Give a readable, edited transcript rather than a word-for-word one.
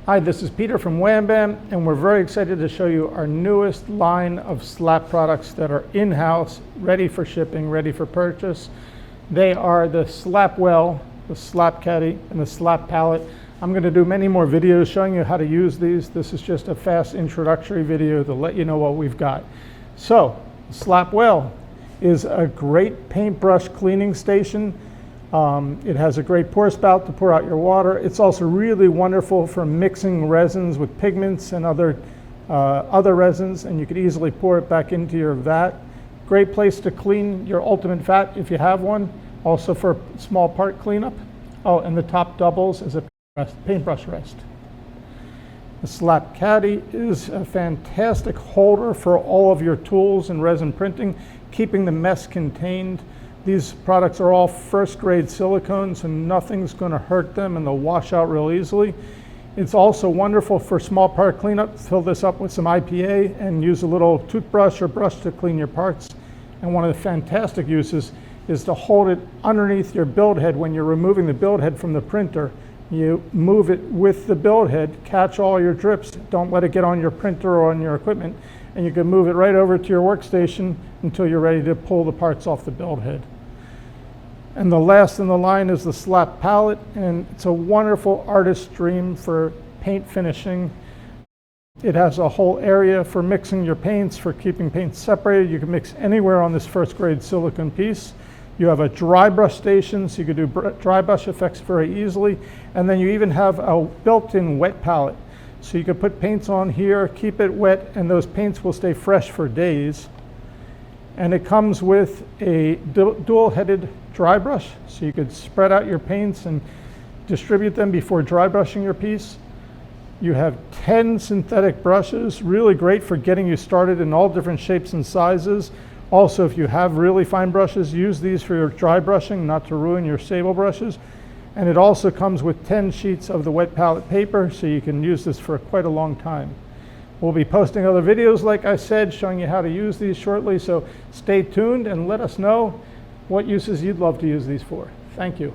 Hi, this is Peter from Wham Bam, and we're very excited to show you our newest line of slap products that are in-house, ready for shipping, ready for purchase. They are the slap well, the slap caddy, and the slap palette. I'm going to do many more videos showing you how to use these. This is just a fast introductory video to let you know what we've got. So, the slap well is a great paintbrush cleaning station. It has a great pour spout to pour out your water. It's also really wonderful for mixing resins with pigments and other resins, and you could easily pour it back into your vat. Great place to clean your ultimate vat if you have one. Also for small part cleanup. Oh, and the top doubles as a paintbrush rest. The slap caddy is a fantastic holder for all of your tools and resin printing, keeping the mess contained. These products are all first grade silicone, so nothing's going to hurt them and they'll wash out real easily. It's also wonderful for small part cleanup. Fill this up with some IPA and use a little toothbrush or brush to clean your parts. And one of the fantastic uses is to hold it underneath your build head. When you're removing the build head from the printer, you move it with the build head, catch all your drips, don't let it get on your printer or on your equipment, and you can move it right over to your workstation until you're ready to pull the parts off the build head. And the last in the line is the slap palette, and it's a wonderful artist dream for paint finishing. It has a whole area for mixing your paints, for keeping paints separated. You can mix anywhere on this first grade silicone piece. You have a dry brush station, so you can do dry brush effects very easily. And then you even have a built-in wet palette. So you can put paints on here, keep it wet, and those paints will stay fresh for days. And it comes with a dual-headed dry brush, so you could spread out your paints and distribute them before dry brushing your piece. You have 10 synthetic brushes, really great for getting you started in all different shapes and sizes. Also, if you have really fine brushes, use these for your dry brushing, not to ruin your sable brushes. And it also comes with 10 sheets of the wet palette paper, so you can use this for quite a long time. We'll be posting other videos, like I said, showing you how to use these shortly, so stay tuned and let us know what uses you'd love to use these for. Thank you.